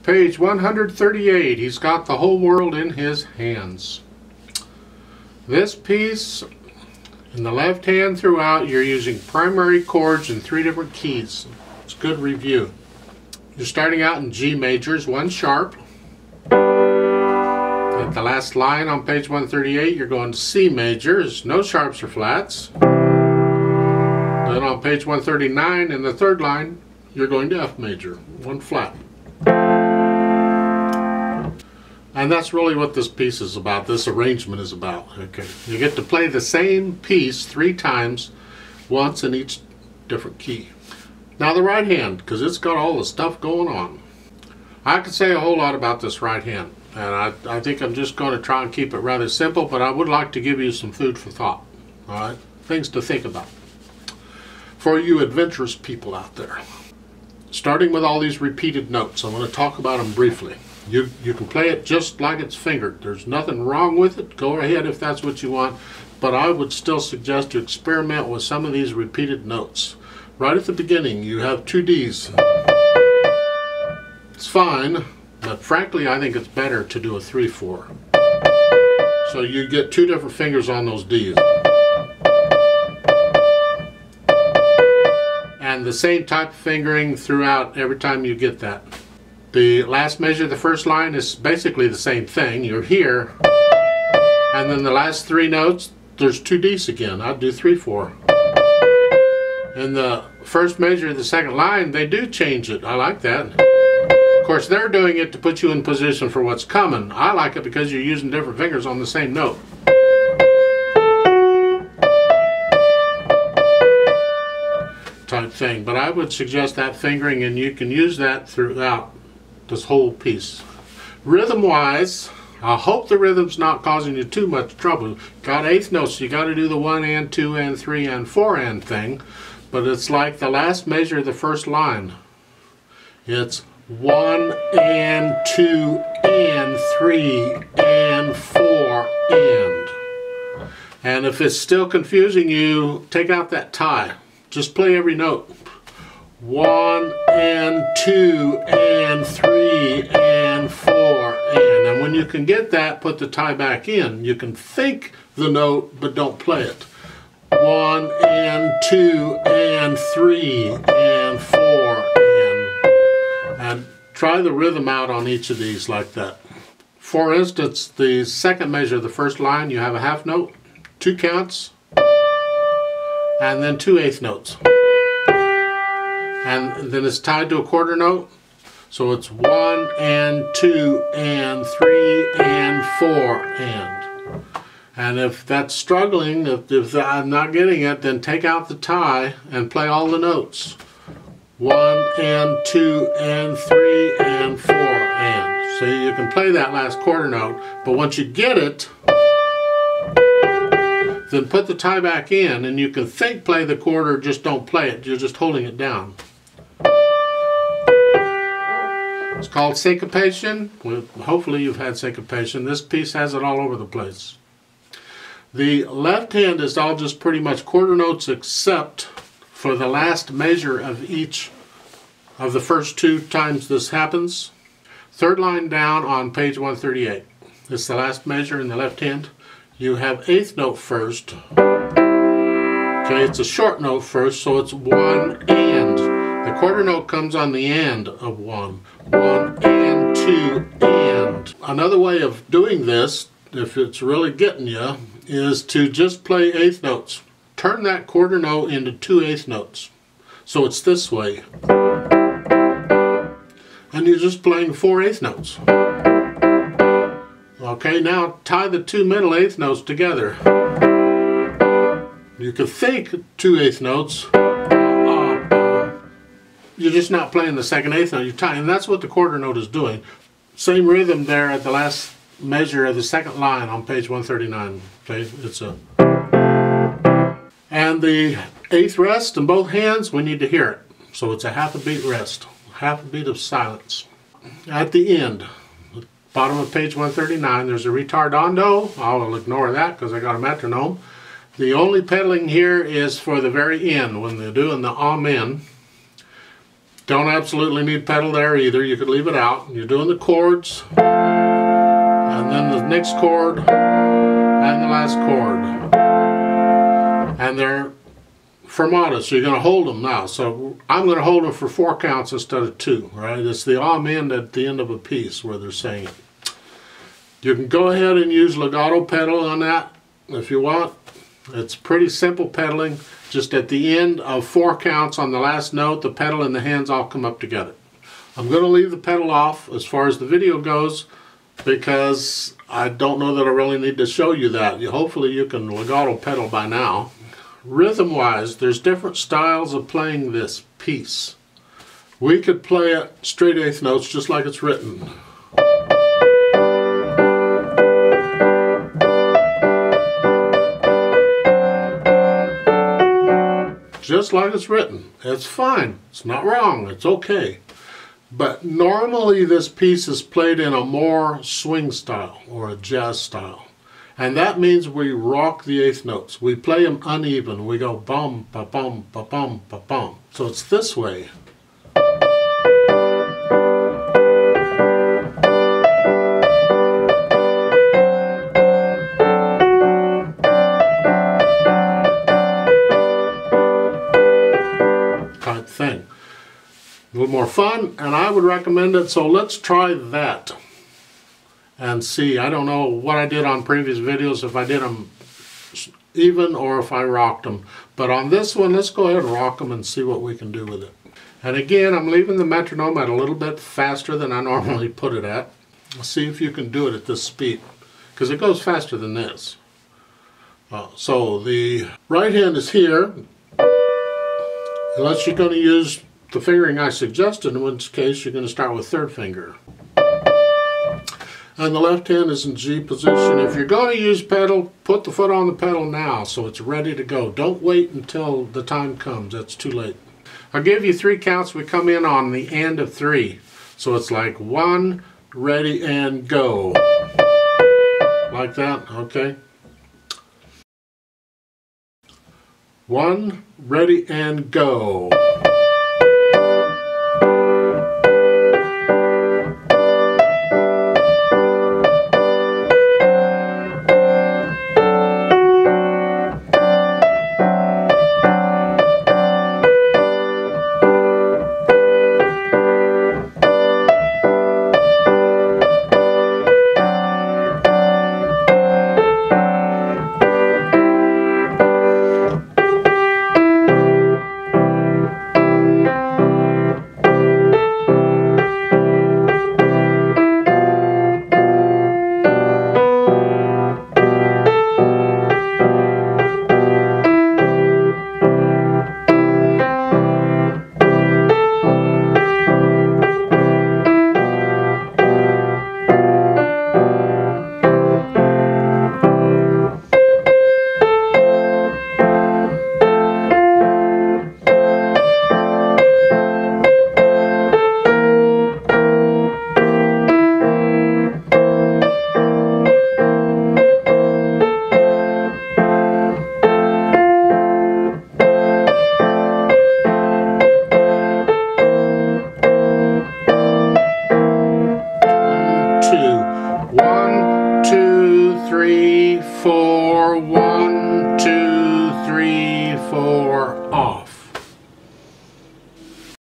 Page 138, he's got the whole world in his hands. This piece, in the left hand throughout, you're using primary chords in 3 different keys. It's a good review. You're starting out in G majors, 1 sharp. At the last line on page 138, you're going to C majors, no sharps or flats. Then on page 139, in the 3rd line, you're going to F major, 1 flat. And that's really what this piece is about, this arrangement is about. Okay, you get to play the same piece 3 times, once in each different key. Now the right hand, because it's got all the stuff going on. I could say a whole lot about this right hand, and I think I'm just going to try and keep it rather simple, but I would like to give you some food for thought. All right, things to think about for you adventurous people out there. Starting with all these repeated notes, I'm going to talk about them briefly. You can play it just like it's fingered. There's nothing wrong with it. Go ahead if that's what you want. But I would still suggest you experiment with some of these repeated notes. Right at the beginning, you have 2 Ds. It's fine, but frankly, I think it's better to do a 3/4. So you get 2 different fingers on those Ds. And the same type of fingering throughout every time you get that. The last measure, the 1st line, is basically the same thing. You're here, and then the last 3 notes, there's 2 Ds again. I'd do 3/4. In the 1st measure of the 2nd line, they do change it. I like that. Of course, they're doing it to put you in position for what's coming. I like it because you're using different fingers on the same note. Type thing. But I would suggest that fingering, and you can use that throughout this whole piece. Rhythm wise, I hope the rhythm's not causing you too much trouble. Got 8th notes, so you got to do the 1 and 2 and 3 and 4 and thing, but it's like the last measure of the 1st line. It's 1 and 2 and 3 and 4 and if it's still confusing you, take out that tie. Just play every note. 1 and 2 and 3 and 4 and when you can get that, put the tie back in. You can think the note but don't play it. 1 and 2 and 3 and 4 and try the rhythm out on each of these like that. For instance, the 2nd measure of the 1st line, you have a half note, 2 counts, and then 2 8th notes. And then it's tied to a quarter note, so it's 1 and 2 and 3 and 4 and if that's struggling, if I'm not getting it, then take out the tie and play all the notes. 1 and 2 and 3 and 4 and. So you can play that last quarter note, but once you get it, then put the tie back in, and you can think play the quarter, just don't play it. You're just holding it down. It's called syncopation. Well, hopefully you've had syncopation. This piece has it all over the place. The left hand is all just pretty much quarter notes except for the last measure of each of the first 2 times this happens. 3rd line down on page 138. It's the last measure in the left hand. You have 8th note first. Okay, it's a short note first, so it's 1 and. The quarter note comes on the end of 1. 1 and 2 and. Another way of doing this, if it's really getting you, is to just play 8th notes. Turn that quarter note into 2 8th notes. So it's this way. And you're just playing 4 8th notes. Okay, now tie the 2 middle 8th notes together. You could think 2 8th notes. You're just not playing the 2nd 8th note. You're tying, and that's what the quarter note is doing. Same rhythm there at the last measure of the 2nd line on page 139. Okay, it's a. And the 8th rest in both hands, we need to hear it. So it's a half a beat rest, half a beat of silence. At the end, bottom of page 139, there's a retardando. I'll ignore that because I got a metronome. The only pedaling here is for the very end when they're doing the amen. Don't absolutely need pedal there either. You could leave it out. You're doing the chords, and then the next chord, and the last chord. And they're fermata, so you're going to hold them now. So I'm going to hold them for 4 counts instead of 2, right? It's the amen at the end of a piece where they're saying it. You can go ahead and use legato pedal on that if you want. It's pretty simple pedaling. Just at the end of 4 counts on the last note, the pedal and the hands all come up together. I'm going to leave the pedal off as far as the video goes because I don't know that I really need to show you that. Hopefully you can legato pedal by now. Rhythm-wise, there's different styles of playing this piece. We could play it straight 8th notes just like it's written. Just like it's written. It's fine. It's not wrong. It's okay. But normally this piece is played in a more swing style or a jazz style. And that means we rock the 8th notes. We play them uneven. We go bum, ba bum, ba bum, ba bum. So it's this way. Type thing. A little more fun, and I would recommend it. So let's try that. And see, I don't know what I did on previous videos, if I did them even or if I rocked them. But on this one, let's go ahead and rock them and see what we can do with it. And again, I'm leaving the metronome at a little bit faster than I normally put it at. Let's see if you can do it at this speed, because it goes faster than this. So the right hand is here, unless you're going to use the fingering I suggested, in which case you're going to start with 3rd finger. And the left hand is in G position. If you're going to use pedal, put the foot on the pedal now so it's ready to go. Don't wait until the time comes. That's too late. I'll give you 3 counts. We come in on the end of 3. So it's like 1, ready, and go. Like that, okay? 1, ready, and go.